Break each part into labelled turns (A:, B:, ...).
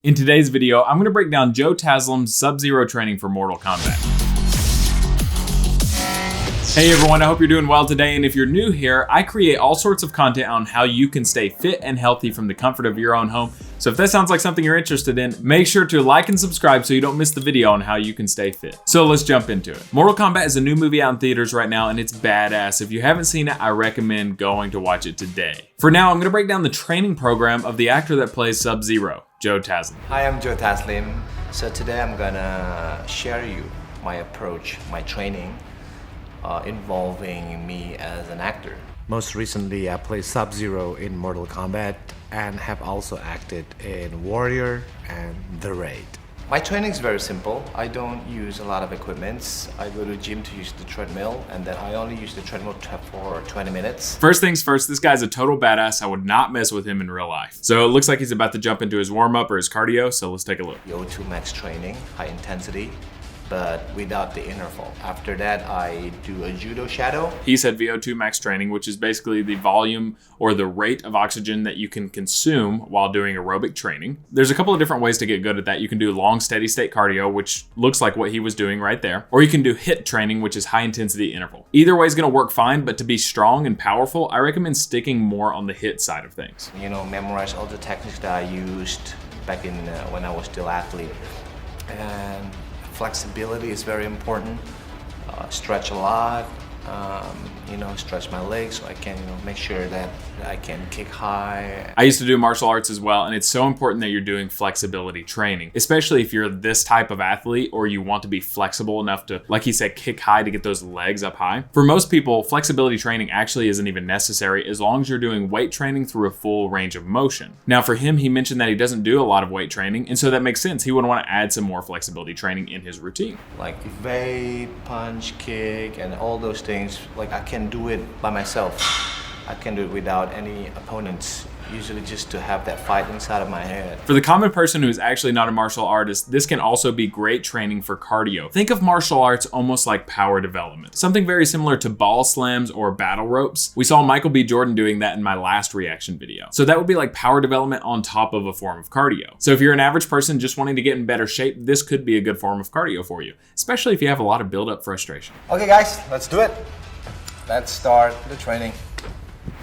A: In today's video, I'm going to break down Joe Taslim's Sub-Zero training for Mortal Kombat. Hey everyone, I hope you're doing well today, and if you're new here, I create all sorts of content on how you can stay fit and healthy from the comfort of your own home. So if that sounds like something you're interested in, make sure to like and subscribe so you don't miss the video on how you can stay fit. So let's jump into it. Mortal Kombat is a new movie out in theaters right now, and it's badass. If you haven't seen it, I recommend going to watch it today. For now, I'm going to break down the training program of the actor that plays Sub-Zero, Joe Taslim.
B: Hi, I'm Joe Taslim. So today I'm gonna share you my approach, my training involving me as an actor. Most recently, I played Sub-Zero in Mortal Kombat and have also acted in Warrior and The Raid. My training is very simple. I don't use a lot of equipments. I go to the gym to use the treadmill, and then I only use the treadmill for 20 minutes.
A: First things first, this guy's a total badass. I would not mess with him in real life. So it looks like he's about to jump into his warm-up or his cardio, so let's take a look.
B: VO2 max training, high intensity, but without the interval. After that, I do a judo shadow.
A: He said VO2 max training, which is basically the volume or the rate of oxygen that you can consume while doing aerobic training. There's a couple of different ways to get good at that. You can do long steady state cardio, which looks like what he was doing right there. Or you can do HIIT training, which is high intensity interval. Either way is gonna work fine, but to be strong and powerful, I recommend sticking more on the HIIT side of things.
B: You know, memorize all the techniques that I used back in when I was still athlete. And flexibility is very important. Stretch a lot, stretch my legs so I can make sure that I can kick high.
A: I used to do martial arts as well, and it's so important that you're doing flexibility training, especially if you're this type of athlete or you want to be flexible enough to, like he said, kick high to get those legs up high. For most people, flexibility training actually isn't even necessary as long as you're doing weight training through a full range of motion. Now for him, he mentioned that he doesn't do a lot of weight training, and so that makes sense. He would want to add some more flexibility training in his routine.
B: Like evade, punch, kick, and all those things, like I can do it by myself. I can do it without any opponents, usually just to have that fight inside of my head.
A: For the common person who's actually not a martial artist, this can also be great training for cardio. Think of martial arts almost like power development, something very similar to ball slams or battle ropes. We saw Michael B. Jordan doing that in my last reaction video. So that would be like power development on top of a form of cardio. So if you're an average person just wanting to get in better shape, this could be a good form of cardio for you, especially if you have a lot of build-up frustration.
B: Okay guys, let's do it. Let's start the training.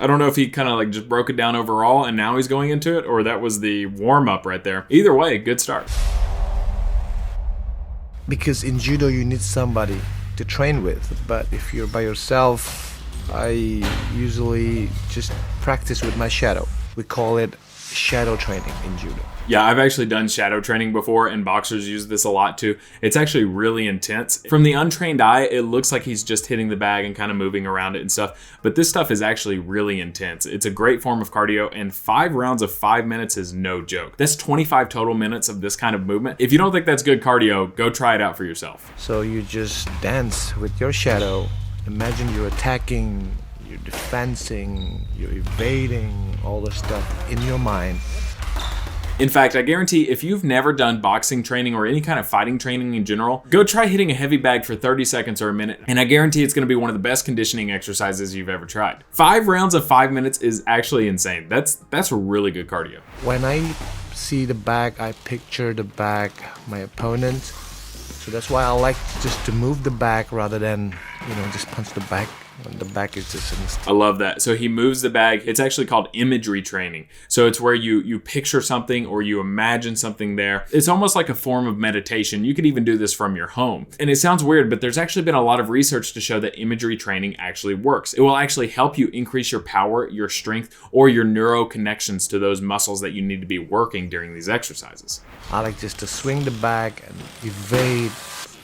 A: I don't know if he kind of like just broke it down overall and now he's going into it, or that was the warm-up right there. Either way, good start.
B: Because in judo you need somebody to train with, but if you're by yourself, I usually just practice with my shadow. We call it shadow training in judo.
A: Yeah, I've actually done shadow training before, and boxers use this a lot too. It's actually really intense. From the untrained eye, it looks like he's just hitting the bag and kind of moving around it and stuff, but this stuff is actually really intense. It's a great form of cardio, and 5 rounds of 5 minutes is no joke. That's 25 total minutes of this kind of movement. If you don't think that's good cardio, go try it out for yourself.
B: So you just dance with your shadow. Imagine you're attacking, you're defending, you're evading, all the stuff in your mind.
A: In fact, I guarantee if you've never done boxing training or any kind of fighting training in general, go try hitting a heavy bag for 30 seconds or a minute, and I guarantee it's gonna be one of the best conditioning exercises you've ever tried. 5 rounds of 5 minutes is actually insane. That's really good cardio.
B: When I see the bag, I picture the bag, my opponent. So that's why I like just to move the bag rather than, just punch the bag. When the bag is just
A: I love that. So he moves the bag. It's actually called imagery training. So it's where you picture something or you imagine something there. It's almost like a form of meditation. You could even do this from your home. And it sounds weird, but there's actually been a lot of research to show that imagery training actually works. It will actually help you increase your power, your strength, or your neural connections to those muscles that you need to be working during these exercises.
B: I like just to swing the bag and evade,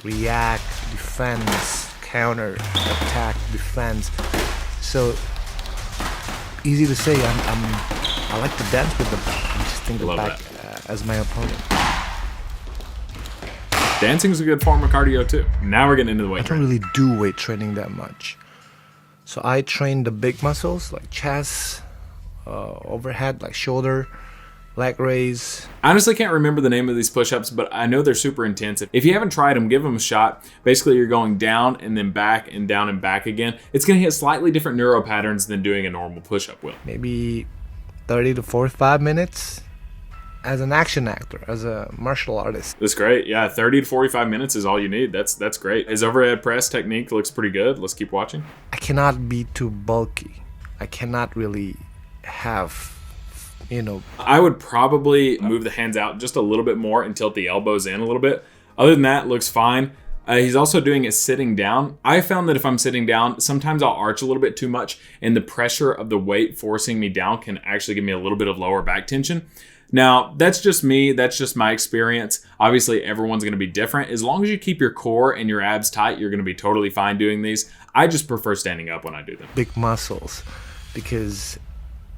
B: react, defense, counter, attack, defense. So easy to say. I like to dance with the back. I just think the back as my opponent.
A: Dancing is a good form of cardio too. Now we're getting into the weight training.
B: I don't really do weight training that much. So I train the big muscles like chest, overhead, like shoulder, leg raise.
A: I honestly can't remember the name of these push-ups, but I know they're super intense. If you haven't tried them, give them a shot. Basically, you're going down and then back and down and back again. It's going to hit slightly different neuro patterns than doing a normal push-up will.
B: Maybe 30 to 45 minutes. as an action actor, as a martial artist.
A: That's great. Yeah, 30 to 45 minutes is all you need. That's great. His overhead press technique looks pretty good. Let's keep watching.
B: I cannot be too bulky. I cannot really have,
A: I would probably move the hands out just a little bit more and tilt the elbows in a little bit. Other than that, looks fine. He's also doing it sitting down. I found that if I'm sitting down, sometimes I'll arch a little bit too much, and the pressure of the weight forcing me down can actually give me a little bit of lower back tension. Now, that's just me. That's just my experience. Obviously, everyone's going to be different. As long as you keep your core and your abs tight, you're going to be totally fine doing these. I just prefer standing up when I do them.
B: Big muscles, because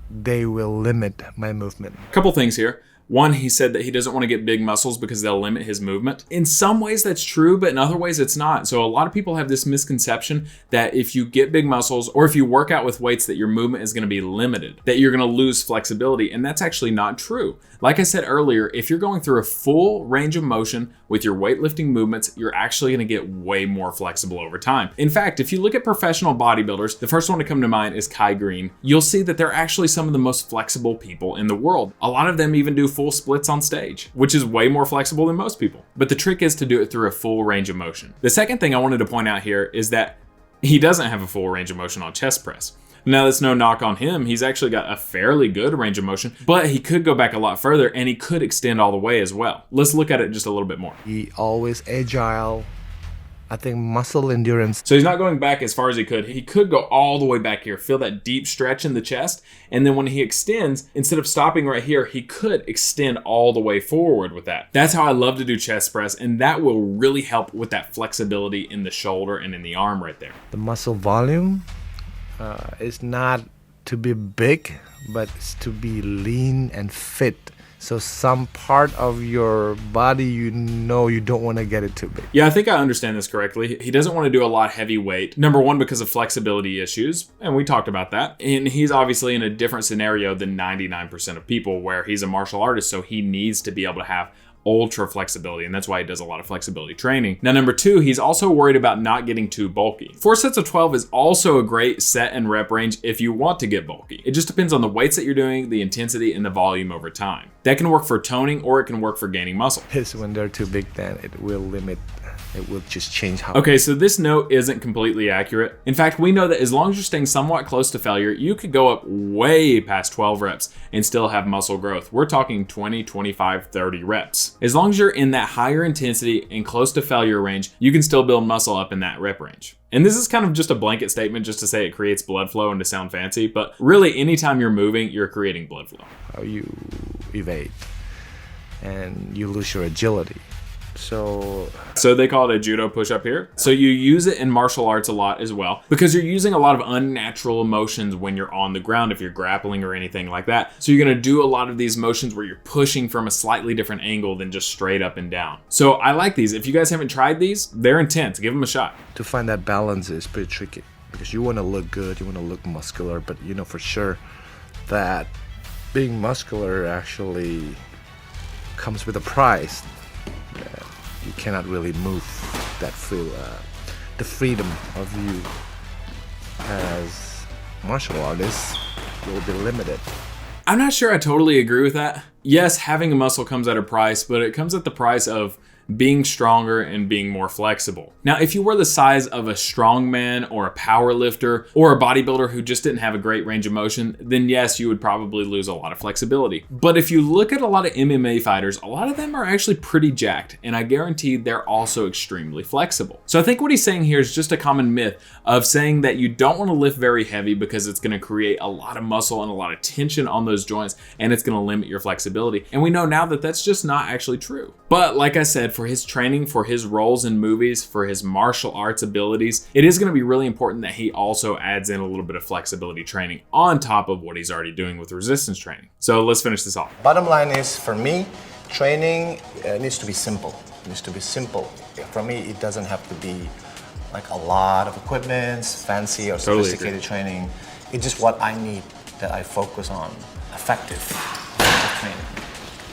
B: they will limit my movement.
A: A couple things here. One, he said that he doesn't want to get big muscles because they'll limit his movement. In some ways that's true, but in other ways it's not. So a lot of people have this misconception that if you get big muscles or if you work out with weights that your movement is going to be limited, that you're going to lose flexibility. And that's actually not true. Like I said earlier, if you're going through a full range of motion with your weightlifting movements, you're actually going to get way more flexible over time. In fact, if you look at professional bodybuilders, the first one to come to mind is Kai Green. You'll see that they're actually some of the most flexible people in the world. A lot of them even do full splits on stage, which is way more flexible than most people. But the trick is to do it through a full range of motion. The second thing I wanted to point out here is that he doesn't have a full range of motion on chest press. Now, that's no knock on him. He's actually got a fairly good range of motion, but he could go back a lot further and he could extend all the way as well. Let's look at it just a little bit more.
B: He always agile. I think muscle endurance.
A: So he's not going back as far as he could. He could go all the way back here. Feel that deep stretch in the chest. And then when he extends, instead of stopping right here, he could extend all the way forward with that. That's how I love to do chest press. And that will really help with that flexibility in the shoulder and in the arm right there.
B: The muscle volume is not to be big, but it's to be lean and fit. So some part of your body, you don't want to get it too big.
A: Yeah, I think I understand this correctly. He doesn't want to do a lot of heavy weight. Number one, because of flexibility issues, and we talked about that. And he's obviously in a different scenario than 99% of people where he's a martial artist, so he needs to be able to have ultra flexibility, and that's why he does a lot of flexibility training. Now, number two, he's also worried about not getting too bulky. 4 sets of 12 is also a great set and rep range if you want to get bulky. It just depends on the weights that you're doing, the intensity, and the volume over time. That can work for toning or it can work for gaining muscle.
B: When they're too big, then it will limit. It will just change how.
A: Okay, so this note isn't completely accurate. In fact, we know that as long as you're staying somewhat close to failure, you could go up way past 12 reps and still have muscle growth. We're talking 20, 25, 30 reps. As long as you're in that higher intensity and close to failure range, you can still build muscle up in that rep range. And this is kind of just a blanket statement just to say it creates blood flow and to sound fancy, but really anytime you're moving, you're creating blood flow.
B: How you evade and you lose your agility. So
A: they call it a judo push-up here. So you use it in martial arts a lot as well because you're using a lot of unnatural motions when you're on the ground if you're grappling or anything like that. So you're going to do a lot of these motions where you're pushing from a slightly different angle than just straight up and down. So I like these. If you guys haven't tried these, they're intense. Give them a shot.
B: To find that balance is pretty tricky because you want to look good, you want to look muscular, but you know for sure that being muscular actually comes with a price. You cannot really move that free, the freedom of you as martial artists will be limited.
A: I'm not sure I totally agree with that. Yes, having a muscle comes at a price, but it comes at the price of being stronger and being more flexible. Now, if you were the size of a strongman or a power lifter or a bodybuilder who just didn't have a great range of motion, then yes, you would probably lose a lot of flexibility. But if you look at a lot of MMA fighters, a lot of them are actually pretty jacked, and I guarantee they're also extremely flexible. So I think what he's saying here is just a common myth of saying that you don't want to lift very heavy because it's going to create a lot of muscle and a lot of tension on those joints, and it's going to limit your flexibility. And we know now that that's just not actually true. But like I said, for his training, for his roles in movies, for his martial arts abilities, it is going to be really important that he also adds in a little bit of flexibility training on top of what he's already doing with resistance training. So let's finish this off.
B: Bottom line is, for me, training needs to be simple. It needs to be simple. For me, it doesn't have to be like a lot of equipment, fancy or sophisticated training. It's just what I need that I focus on, effective training.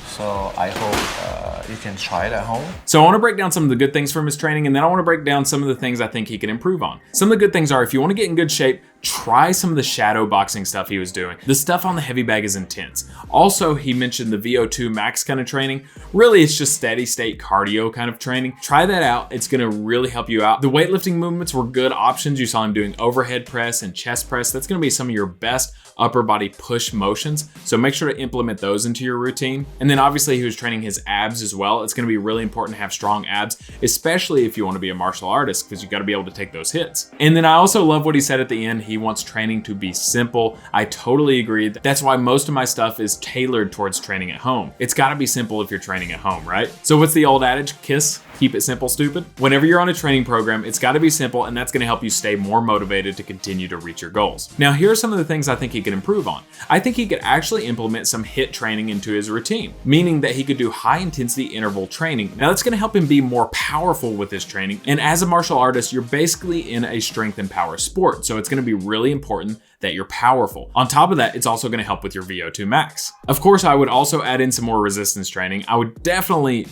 B: So I hope you can try it at home.
A: So I want to break down some of the good things from his training, and then I want to break down some of the things I think he can improve on. Some of the good things are, if you want to get in good shape, try some of the shadow boxing stuff he was doing. The stuff on the heavy bag is intense. Also, he mentioned the VO2 max kind of training. Really, it's just steady state cardio kind of training. Try that out. It's gonna really help you out. The weightlifting movements were good options. You saw him doing overhead press and chest press. That's gonna be some of your best upper body push motions. So make sure to implement those into your routine. And then obviously he was training his abs as well. It's gonna be really important to have strong abs, especially if you wanna be a martial artist, because you gotta be able to take those hits. And then I also love what he said at the end. He wants training to be simple. I totally agree. That's why most of my stuff is tailored towards training at home. It's gotta be simple if you're training at home, right? So what's the old adage? KISS? Keep it simple, stupid. Whenever you're on a training program, it's gotta be simple, and that's gonna help you stay more motivated to continue to reach your goals. Now, here are some of the things I think he could improve on. I think he could actually implement some HIIT training into his routine, meaning that he could do high intensity interval training. Now, that's gonna help him be more powerful with his training. And as a martial artist, you're basically in a strength and power sport. So it's gonna be really important that you're powerful. On top of that, it's also gonna help with your VO2 max. Of course, I would also add in some more resistance training. I would definitely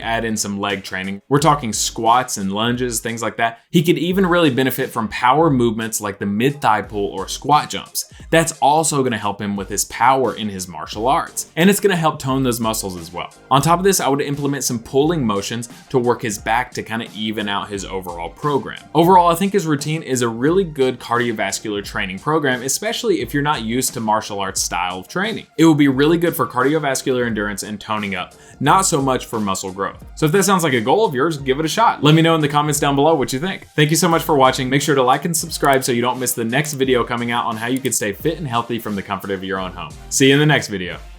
A: add in some leg training. We're talking squats and lunges, things like that. He could even really benefit from power movements like the mid-thigh pull or squat jumps. That's also gonna help him with his power in his martial arts. And it's gonna help tone those muscles as well. On top of this, I would implement some pulling motions to work his back to kind of even out his overall program. Overall, I think his routine is a really good cardiovascular training program, especially if you're not used to martial arts style of training. It will be really good for cardiovascular endurance and toning up, not so much for muscle growth. So if that sounds like a goal of yours, give it a shot. Let me know in the comments down below what you think. Thank you so much for watching. Make sure to like and subscribe so you don't miss the next video coming out on how you can stay fit and healthy from the comfort of your own home. See you in the next video.